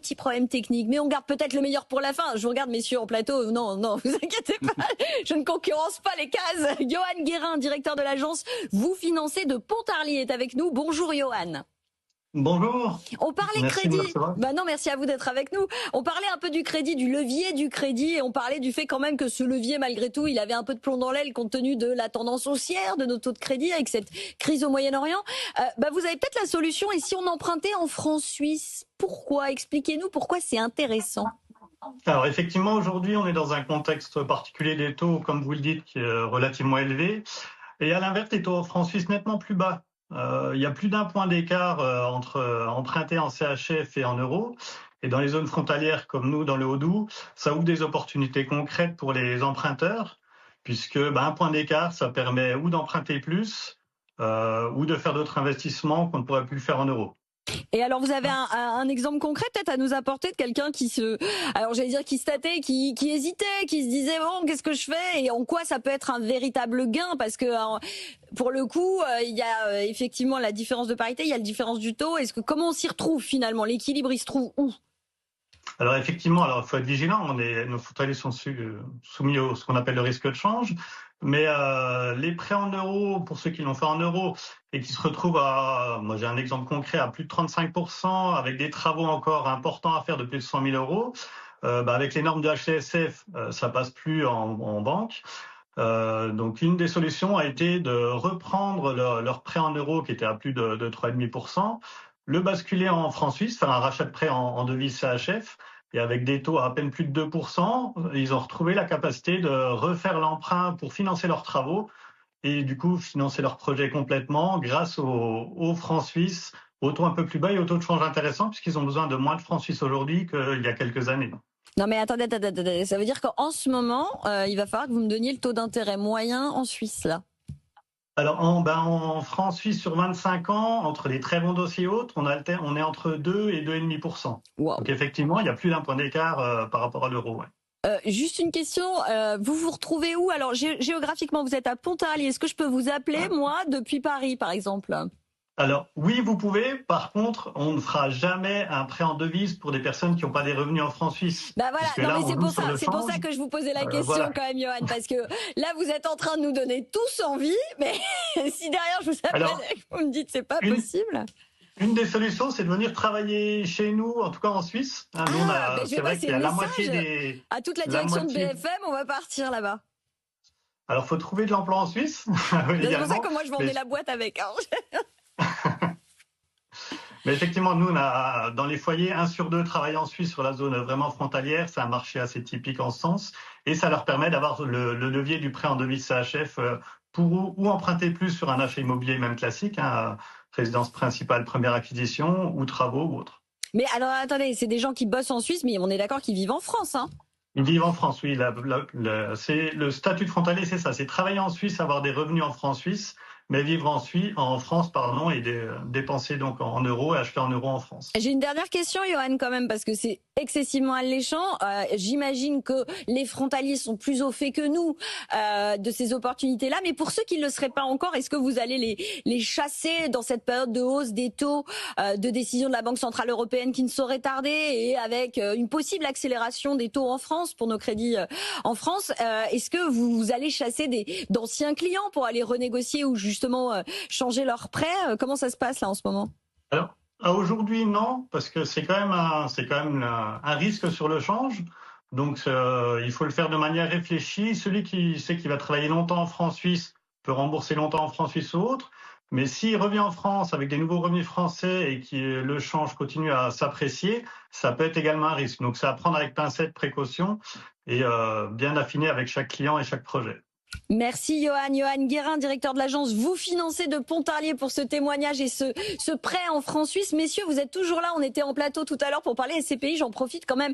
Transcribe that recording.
Petit problème technique, mais on garde peut-être le meilleur pour la fin. Je vous regarde, messieurs, en plateau. Non, non, vous inquiétez pas. Je ne concurrence pas les cases. Johan Guérin, directeur de l'agence Vous Financez de Pontarlier, est avec nous. Bonjour, Johan. Bonjour. On parlait Merci de me crédit. recevoir. Bah non, merci à vous d'être avec nous. On parlait un peu du crédit, du levier du crédit, et on parlait du fait quand même que ce levier, malgré tout, il avait un peu de plomb dans l'aile compte tenu de la tendance haussière de nos taux de crédit avec cette crise au Moyen-Orient. Vous avez peut-être la solution. Et si on empruntait en francs suisses, pourquoi? Expliquez-nous pourquoi c'est intéressant. Alors effectivement, aujourd'hui, on est dans un contexte particulier des taux, comme vous le dites, qui est relativement élevé. Et à l'inverse, les taux en francs suisses nettement plus bas. Il y a plus d'un point d'écart entre emprunter en CHF et en euros. Et dans les zones frontalières comme nous, dans le Haut-Doubs, ça ouvre des opportunités concrètes pour les emprunteurs, puisque un point d'écart, ça permet ou d'emprunter plus, ou de faire d'autres investissements qu'on ne pourrait plus faire en euros. Et alors, vous avez un exemple concret peut-être à nous apporter de quelqu'un qui qui se tâtait, qui hésitait, qui se disait bon, qu'est-ce que je fais et en quoi ça peut être un véritable gain, parce que pour le coup, il y a effectivement la différence de parité, il y a la différence du taux. Comment on s'y retrouve finalement? L'équilibre, il se trouve où? Alors effectivement, il faut être vigilant. Nos frontaliers sont soumis à ce qu'on appelle le risque de change. Mais les prêts en euros, pour ceux qui l'ont fait en euros et qui se retrouvent moi j'ai un exemple concret, à plus de 35%, avec des travaux encore importants à faire de plus de 100 000 euros, avec les normes de HCSF, ça passe plus en banque. Donc une des solutions a été de reprendre leur prêt en euros qui était à plus de 3,5%, le basculer en francs suisses, faire un rachat de prêt en devise CHF, et avec des taux à peine plus de 2%, ils ont retrouvé la capacité de refaire l'emprunt pour financer leurs travaux et du coup financer leur projet complètement grâce aux francs suisses, aux taux un peu plus bas et aux taux de change intéressants, puisqu'ils ont besoin de moins de francs suisses aujourd'hui qu'il y a quelques années. Non mais attendez. Ça veut dire qu'en ce moment, il va falloir que vous me donniez le taux d'intérêt moyen en Suisse, là. Alors, en francs suisses sur 25 ans, entre les très bons dossiers et autres, on est entre 2 et 2,5%. Wow. Donc effectivement, il y a plus d'un point d'écart par rapport à l'euro. Ouais. Juste une question, vous vous retrouvez où? Alors géographiquement, vous êtes à Pontarlier. Est-ce que je peux vous appeler, moi, depuis Paris, par exemple? Alors oui, vous pouvez. Par contre, on ne fera jamais un prêt en devise pour des personnes qui n'ont pas des revenus en francs suisses. Bah voilà, non, Là, mais c'est pour ça que je vous posais la question voilà. quand même, Johan, parce que là vous êtes en train de nous donner tous envie, mais si derrière je vous appelle et que vous me dites c'est pas possible. Une des solutions, c'est de venir travailler chez nous, en tout cas en Suisse. Nous, c'est vrai qu'il y a la moitié des... À toute la direction de BFM, on va partir là-bas. Alors, faut trouver de l'emploi en Suisse. C'est pour ça que moi je vendais la boîte avec. Mais effectivement, nous, dans les foyers, 1 sur 2 travaillent en Suisse sur la zone vraiment frontalière. C'est un marché assez typique en ce sens. Et ça leur permet d'avoir le levier du prêt en devise CHF pour ou emprunter plus sur un achat immobilier même classique, résidence principale, première acquisition, ou travaux ou autre. Mais alors, attendez, c'est des gens qui bossent en Suisse, mais on est d'accord qu'ils vivent en France, hein? Ils vivent en France, oui. C'est le statut de frontalier, c'est ça. C'est travailler en Suisse, avoir des revenus en francs suisses, mais vivre en France, et dépenser donc en euros et acheter en euros en France. J'ai une dernière question, Johan, quand même, parce que c'est excessivement alléchant. J'imagine que les frontaliers sont plus au fait que nous de ces opportunités-là, mais pour ceux qui ne le seraient pas encore, est-ce que vous allez les chasser dans cette période de hausse des taux de décision de la Banque Centrale Européenne qui ne saurait tarder, et avec une possible accélération des taux en France pour nos crédits en France, est-ce que vous allez chasser d'anciens clients pour aller renégocier ou justement changer leurs prêts? Comment ça se passe là en ce moment? Alors, aujourd'hui, non, parce que c'est quand même un risque sur le change. Donc, il faut le faire de manière réfléchie. Celui qui sait qu'il va travailler longtemps en francs suisses peut rembourser longtemps en francs suisses ou autre. Mais s'il revient en France avec des nouveaux revenus français et que le change continue à s'apprécier, ça peut être également un risque. Donc, c'est à prendre avec pincette, précaution et bien affiner avec chaque client et chaque projet. Merci Johan Guérin, directeur de l'agence Vous Financez de Pontarlier, pour ce témoignage et ce prêt en francs suisses. Messieurs, vous êtes toujours là, on était en plateau tout à l'heure pour parler SCPI, j'en profite quand même